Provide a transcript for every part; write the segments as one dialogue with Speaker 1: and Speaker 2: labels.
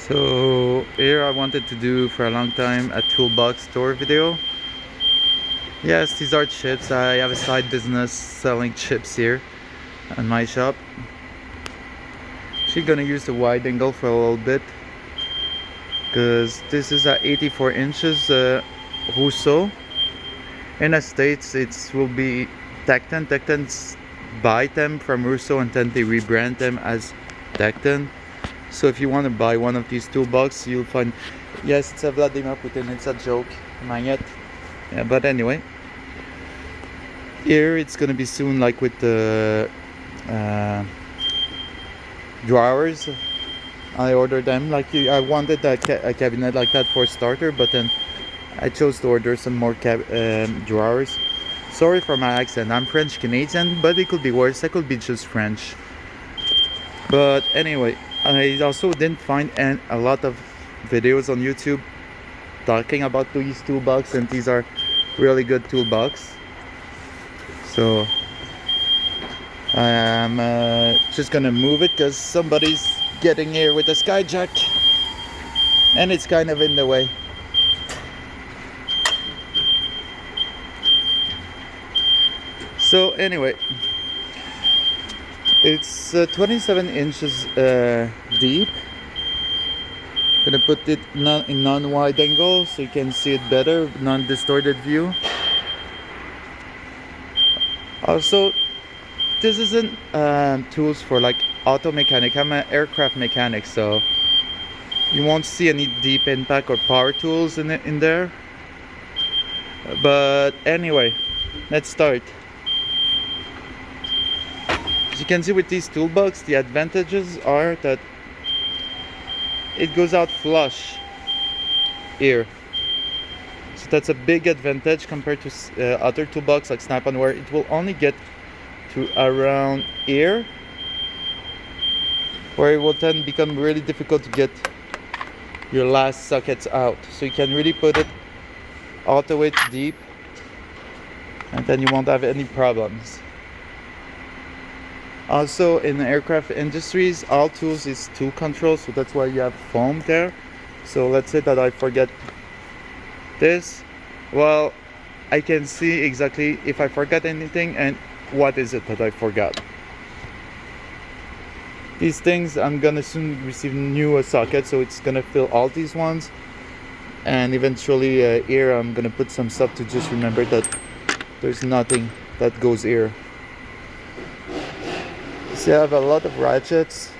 Speaker 1: So here I wanted to do for a long time a toolbox tour video. Yes, these are chips. I have a side business selling chips here on my shop. Actually gonna use the wide angle for a little bit because this is a 84 inches Rousseau. In the States it will be Tekton. Tekton's buy them from Rousseau and then they rebrand them as Tekton. So if you want to buy one of these toolbox, you'll find, yes, it's a Vladimir Putin, it's a joke, magnet. Yeah, but anyway, here it's gonna be soon like with the drawers. I ordered them, like I wanted a cabinet like that for a starter, but then I chose to order some more drawers. Sorry for my accent, I'm French Canadian, but it could be worse, I could be just French. But anyway, I also didn't find a lot of videos on YouTube talking about these toolbox, and these are really good toolbox. So I am just gonna move it because somebody's getting here with a skyjack and it's kind of in the way. So anyway, it's 27 inches deep. Gonna put it in non-wide angle so you can see it better, non-distorted view. Also, this isn't tools for like auto mechanic. I'm an aircraft mechanic, so you won't see any deep impact or power tools in there. But anyway, let's start. As you can see with these toolbox, the advantages are that it goes out flush here. So that's a big advantage compared to other toolbox like Snap-on, where it will only get to around here, where it will then become really difficult to get your last sockets out. So you can really put it all the way deep and then you won't have any problems. Also, in the aircraft industries, all tools is tool control, so that's why you have foam there. So let's say that I forget this. Well, I can see exactly if I forgot anything and what is it that I forgot. These things, I'm gonna soon receive new sockets, so it's gonna fill all these ones. And eventually here I'm gonna put some stuff to just remember that there's nothing that goes here. So I have a lot of ratchets.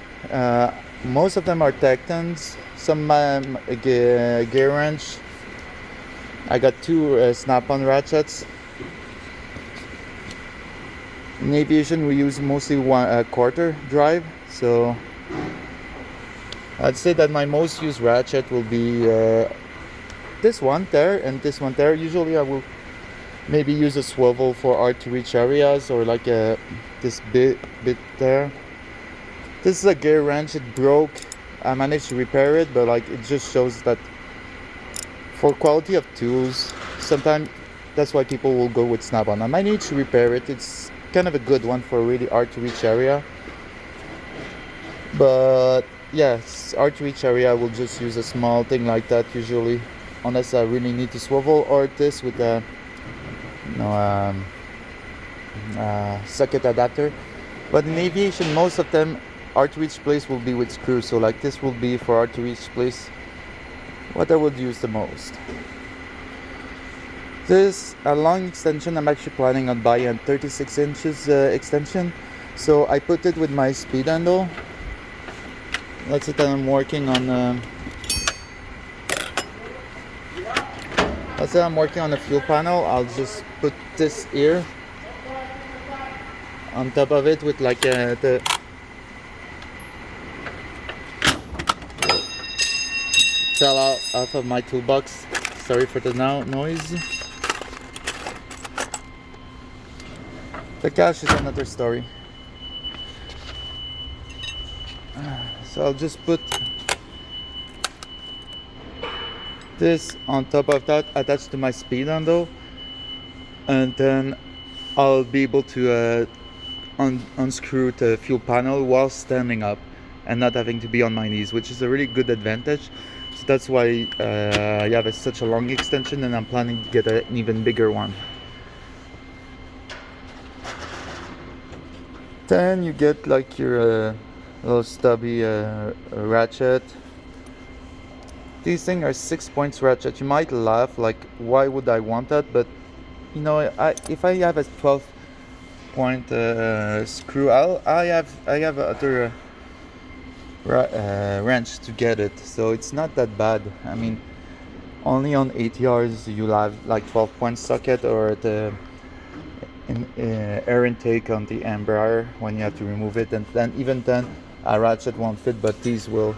Speaker 1: Most of them are Tektons. Some gear wrench. I got two Snap-on ratchets. In aviation, we use mostly one quarter drive. So I'd say that my most used ratchet will be this one there and this one there. Usually, I will maybe use a swivel for hard to reach areas, or like this bit there. This is a gear wrench. It broke. I managed to repair it, but like it just shows that for quality of tools, sometimes that's why people will go with Snap-on. I might need to repair it. It's kind of a good one for a really hard to reach area. But yes, hard to reach area, I will just use a small thing like that usually, unless I really need to swivel, or this with a socket adapter. But in aviation, most of them hard to reach place will be with screws, so like this will be for hard to reach place what I would use the most. This a long extension. I'm actually planning on buying a 36 inches extension, so I put it with my speed handle. Let's say that I'm working on let's say I'm working on a fuel panel. I'll just put this here on top of it with like the fell out off of my toolbox. Sorry for the noise. The cash is another story. So I'll just put this on top of that, attached to my speed handle, and then I'll be able to unscrew the fuel panel while standing up. and not having to be on my knees, which is a really good advantage. So that's why I have such a long extension, and I'm planning to get an even bigger one. Then you get like your little stubby ratchet. These things are 6 points ratchet. You might laugh like, why would I want that? But you know, if I have a 12 point screw, I have other wrench to get it, so it's not that bad. I mean, only on ATRs you'll have like 12 point socket, or the air intake on the Embraer when you have to remove it, and then even then a ratchet won't fit, but these will.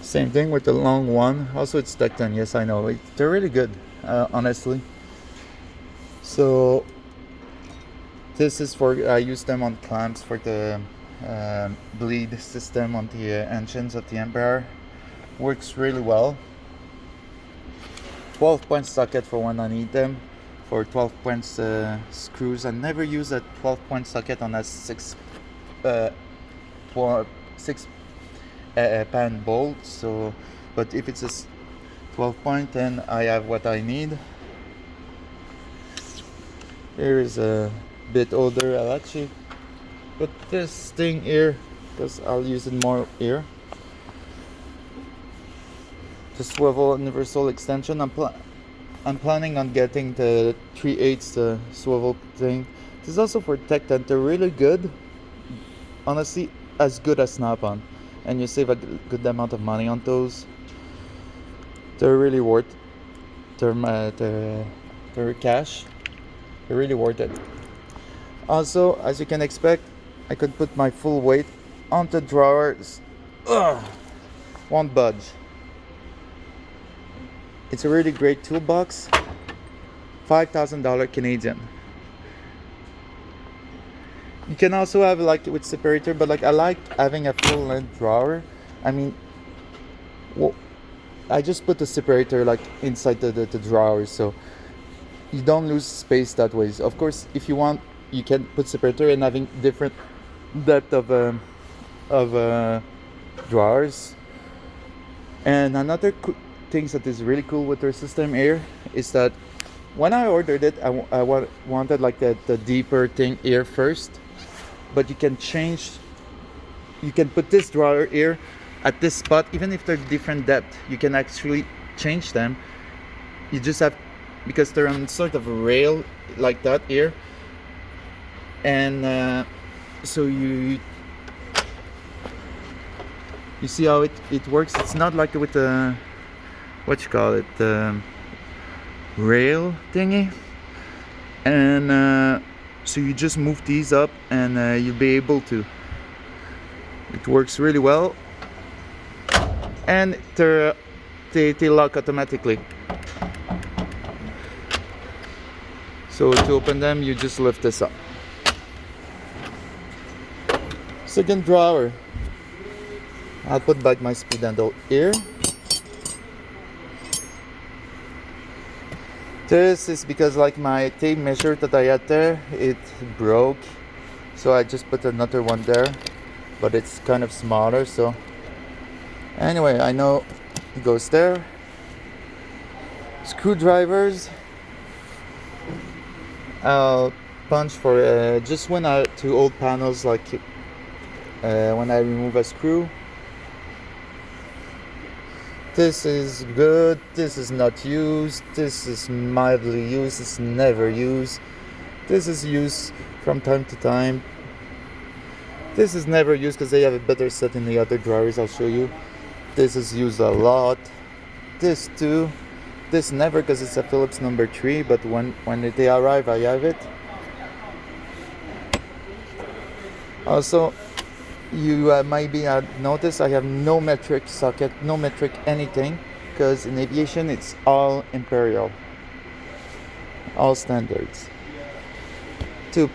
Speaker 1: Same thing with the long one. Also, it's Tekton. Yes, I know. They're really good, honestly. So this is for, I use them on clamps for the bleed system on the engines of the Embraer. Works really well. 12 point socket for when I need them. For 12 points screws, I never use a 12 point socket on a 6 pan bolt. So, but if it's a 12 point, then I have what I need. Here is a bit older. I'll actually put this thing here because I'll use it more here. The swivel universal extension. I'm planning on getting the 3/8 swivel thing. This is also for Tekton. They're really good. Honestly, as good as Snap-on, and you save a good amount of money on those. They're really worth their cash. They're really worth it. Also, as you can expect, I could put my full weight on the drawers. Won't budge. It's a really great toolbox. $5,000 Canadian. You can also have like with separator, but like I like having a full length drawer. I mean, well, I just put the separator like inside the drawer, so you don't lose space that way. So of course, if you want, you can put separator and having different depth of drawers. And another things that is really cool with their system here is that when I ordered it, I wanted like the deeper thing here first, but you can put this drawer here at this spot. Even if they're different depth, you can actually change them. You just have, because they're on sort of a rail like that here, and so you see how it works. It's not like with the what you call it, rail thingy, and so you just move these up, and you'll be able to. It works really well, and they lock automatically. So to open them, you just lift this up. Second drawer. I'll put back my speed handle here. This is because like my tape measure that I had there, it broke, so I just put another one there, but it's kind of smaller. So anyway, I know it goes there. Screwdrivers. I'll punch for just when to old panels, like when I remove a screw. This is good, this is not used, this is mildly used, this is never used, this is used from time to time. This is never used because they have a better set in the other drawers, I'll show you. This is used a lot. This too. This never, because it's a Phillips number 3, but when they arrive, I have it. Also, you maybe noticed I have no metric socket, no metric anything, because in aviation it's all imperial, all standards. Two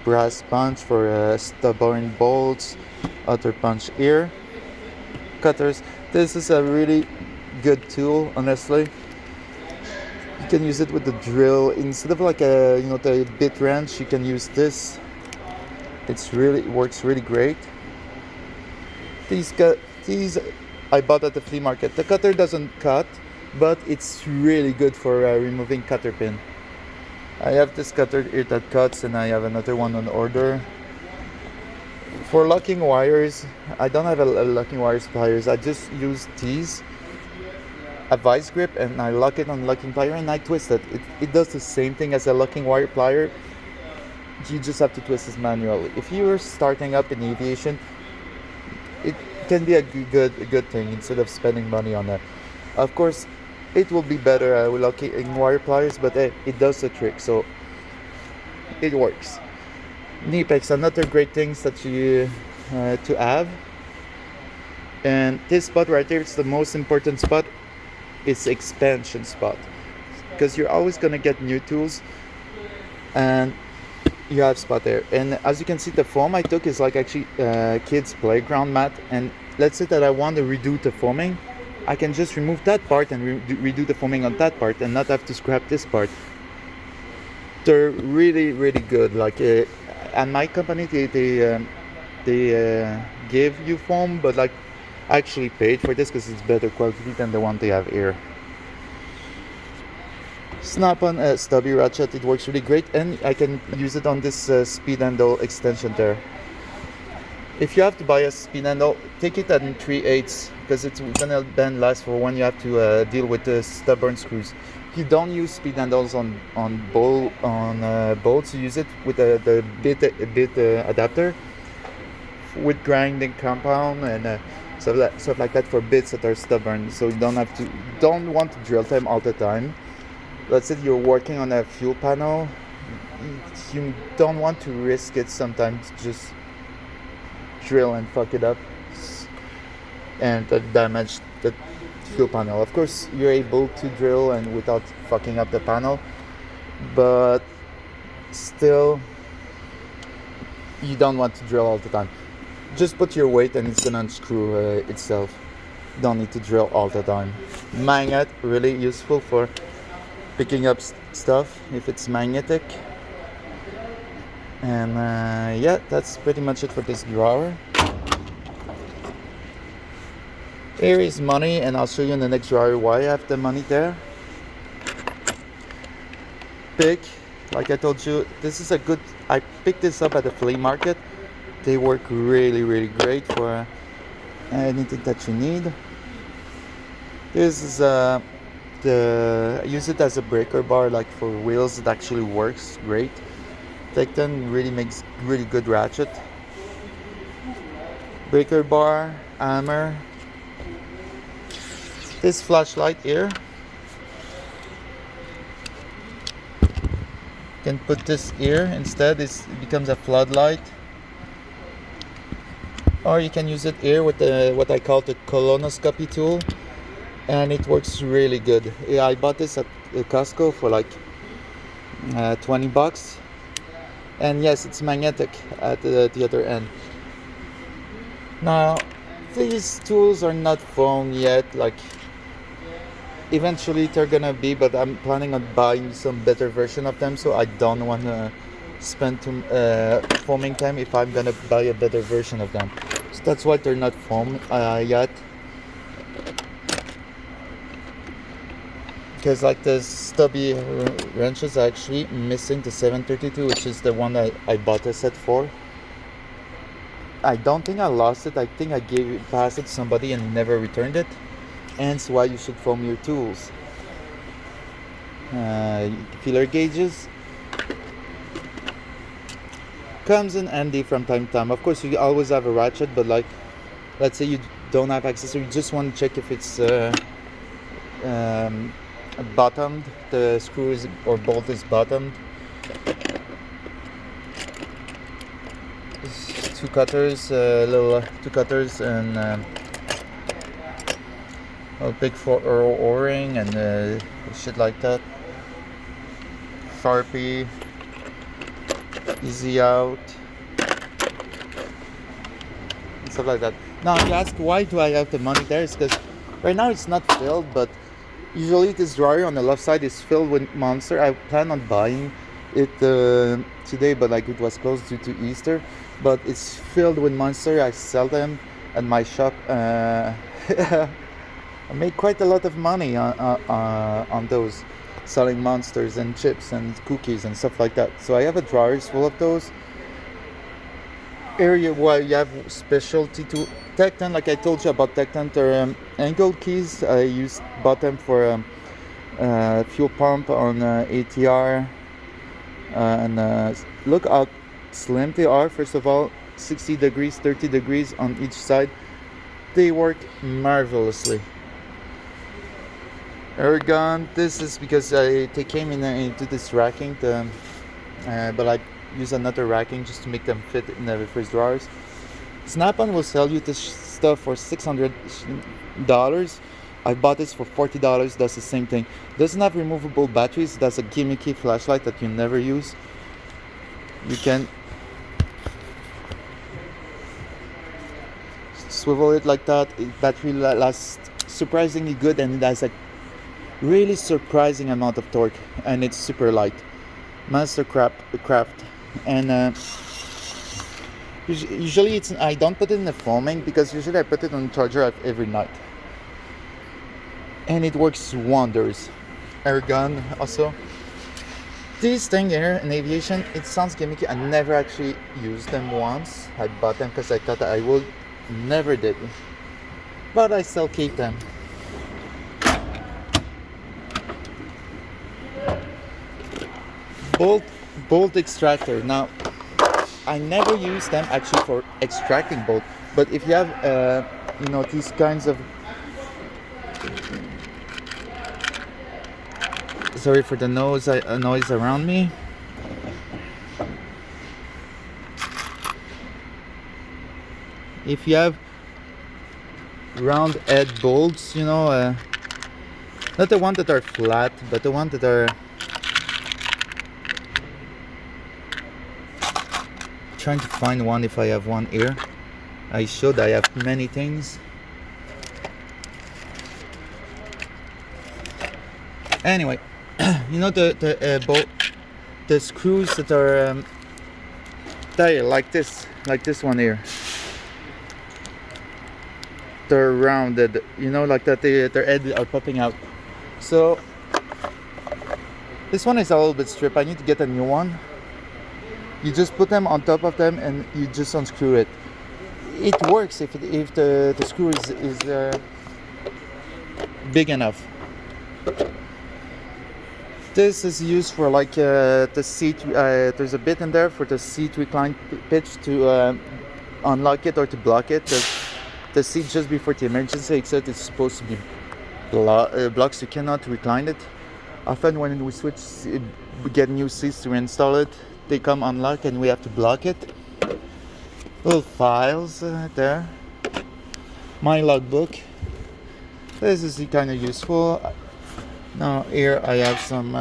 Speaker 1: brass punch for stubborn bolts, other punch here, cutters. This is a really good tool, honestly. You can use it with the drill instead of like the bit wrench. You can use this. It works really great. These I bought at the flea market. The cutter doesn't cut, but it's really good for removing cutter pin. I have this cutter here that cuts, and I have another one on order. For locking wires, I don't have a locking wires pliers. I just use these, a vice grip, and I lock it on locking plier and I twist it. It does the same thing as a locking wire plier. You just have to twist this manually. If you're starting up in aviation, it can be a good thing instead of spending money on that. Of course, it will be better with locking wire pliers, but it does the trick, so it works. Knee pegs, another great things that you to have. And this spot right here, it's the most important spot. It's expansion spot, because you're always gonna get new tools, and you have spot there. And as you can see, the foam I took is like actually kids playground mat. And let's say that I want to redo the foaming, I can just remove that part and redo the foaming on that part and not have to scrap this part. They're really good. Like and my company, they give you foam, but like I actually paid for this because it's better quality than the one they have here. Snap-on stubby ratchet, it works really great, and I can use it on this speed handle extension there. If you have to buy a speed handle, take it at 3/8 because it's gonna then last for when you have to deal with the stubborn screws. If you don't use speed handles on bolts, you use it with the bit adapter with grinding compound and stuff like that for bits that are stubborn. So you don't want to drill them all the time. Let's say you're working on a fuel panel, you don't want to risk it sometimes, just drill and fuck it up and damage the fuel panel. Of course, you're able to drill and without fucking up the panel, but still, you don't want to drill all the time. Just put your weight and it's gonna unscrew itself. You don't need to drill all the time. Magnet, really useful for picking up stuff if it's magnetic. And yeah, that's pretty much it for this drawer. Here is money, and I'll show you in the next drawer why I have the money there. Pick, like I told you, this is I picked this up at the flea market. They work really great for anything that you need. This is I use it as a breaker bar, like for wheels. It actually works great. Tekton really makes really good ratchet. Breaker bar, hammer. This flashlight here, you can put this here instead. It becomes a floodlight. Or you can use it here with what I call the colonoscopy tool, and it works really good. Yeah, I bought this at Costco for like $20, and yes, it's magnetic at the other end. Now, these tools are not foam yet. Like, eventually they're gonna be, but I'm planning on buying some better version of them, so I don't want to spend foaming time if I'm gonna buy a better version of them. So that's why they're not foam yet. Because like the stubby wrenches are actually missing the 732, which is the one that I bought a set for. I don't think I lost it. I think I passed it to somebody and never returned it. Hence why you should foam your tools. Feeler gauges comes in handy from time to time. Of course, you always have a ratchet, but like, let's say you don't have access, or you just want to check if it's bottomed, the screw is, or bolt is bottomed. Two cutters, two cutters, and a big O-ring and shit like that. Sharpie, easy out, and stuff like that. Now you ask, why do I have the money there? It's because right now it's not filled, but usually this drawer on the left side is filled with Monster. I plan on buying it today, but like it was closed due to Easter. But it's filled with monster. I sell them at my shop. I made quite a lot of money on those, selling monsters and chips and cookies and stuff like that. So I have a drawers full of those. Area where you have specialty to Tekton, like I told you about Tekton, they're angle keys. I bought them for fuel pump on ATR, and look how slim they are. First of all, 60 degrees, 30 degrees on each side. They work marvelously. Aragon, this is because they came into this racking, but I use another racking just to make them fit in the first drawers. Snap-on will sell you this stuff for $600. I bought this for $40. Does the same thing. Doesn't have removable batteries. That's a gimmicky flashlight that you never use. You can swivel it like that. Battery lasts surprisingly good, and it has a really surprising amount of torque, and it's super light. Master craft. And usually I don't put it in the foaming, because usually I put it on the charger every night, and it works wonders. Air gun also. This thing here in aviation, it sounds gimmicky. I never actually used them once. I bought them because I thought I would. Never did, but I still keep them. Bolt extractor. Now, I never use them actually for extracting bolt, but if you have these kinds of, sorry for the noise around me. If you have round head bolts, not the ones that are flat, but the ones that are, trying to find one if I have one here. I have many things. Anyway, the bolt, the screws that are there, like this one here. They're rounded, like that. Their heads are popping out. So this one is a little bit stripped. I need to get a new one. You just put them on top of them and you just unscrew it. It works if the screw is big enough. This is used for like the seat. There's a bit in there for the seat recline pitch to unlock it or to block it. The seat just before the emergency exit is supposed to be blocks. You cannot recline it. Often when we get new seats to install it, they come unlocked and we have to block it. Little files there. My logbook. This is kind of useful. Now here I have some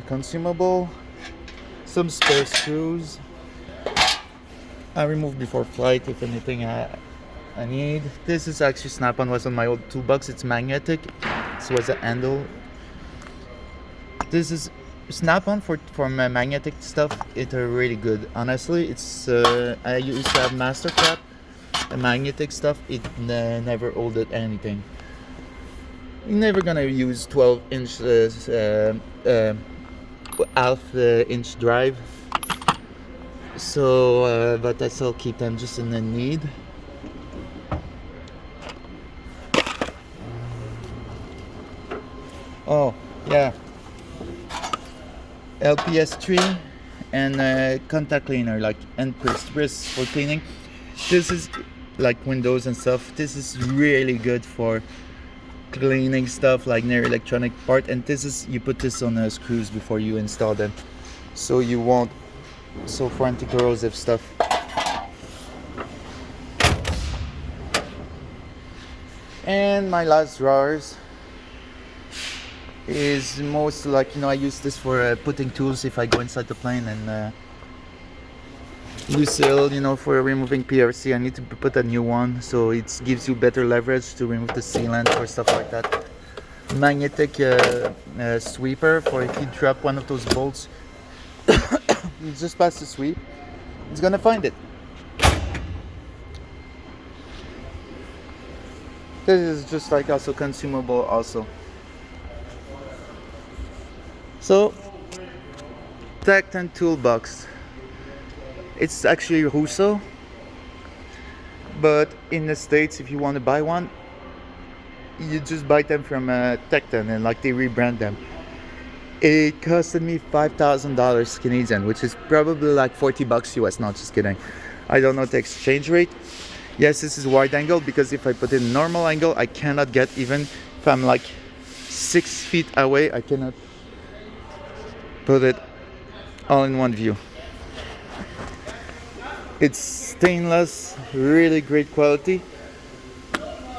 Speaker 1: consumable, some spare screws. I remove before flight if anything I need. This is actually Snap-on, was on my old toolbox. It's magnetic. This was a handle. This is Snap-on for my magnetic stuff. It's really good. Honestly, it's I used to have Mastercraft, the magnetic stuff. It never holded anything. You're never gonna use 12-inch half-inch drive. So, but I still keep them just in the need. Oh yeah. LPS3 and contact cleaner, like and press for cleaning. This is like windows and stuff. This is really good for cleaning stuff like near electronic part, and this is, you put this on screws before you install them, so you won't, so for anti-corrosive stuff. And my last drawers is most like, I use this for putting tools if I go inside the plane, and Rousseau, for removing PRC. I need to put a new one, so it gives you better leverage to remove the sealant or stuff like that. Magnetic sweeper, for if you drop one of those bolts, You just pass the sweep, it's gonna find it. This is just like also consumable also. So Tekton toolbox. It's actually Rousseau, but in the States, if you want to buy one, you just buy them from Tekton and like they rebrand them. It costed me $5,000 Canadian, which is probably like $40 US. Not just kidding. I don't know the exchange rate. Yes, this is wide angle because if I put in normal angle, I cannot get, even if I'm like 6 feet away, I cannot put it all in one view. It's stainless, really great quality,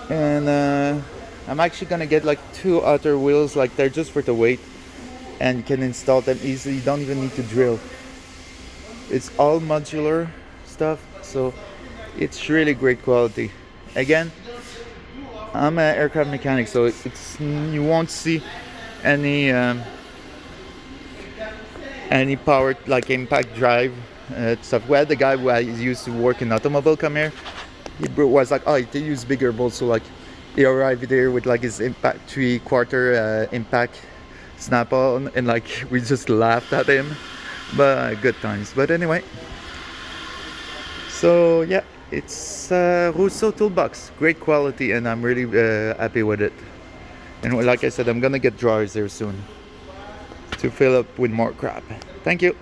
Speaker 1: and I'm actually gonna get like 2 other wheels, like they're just for the weight, and you can install them easily. You don't even need to drill. It's all modular stuff, so it's really great quality. Again, I'm an aircraft mechanic, so it's you won't see any power like impact drive stuff. We had the guy who I used to work in automobile come here. He was like, oh, they use bigger bolts, so like he arrived there with like his impact 3/4 impact snap on, and like we just laughed at him, but good times. But anyway, so yeah, it's Rousseau toolbox, great quality, and I'm really happy with it. And like I said, I'm gonna get drawers there soon to fill up with more crap. Thank you.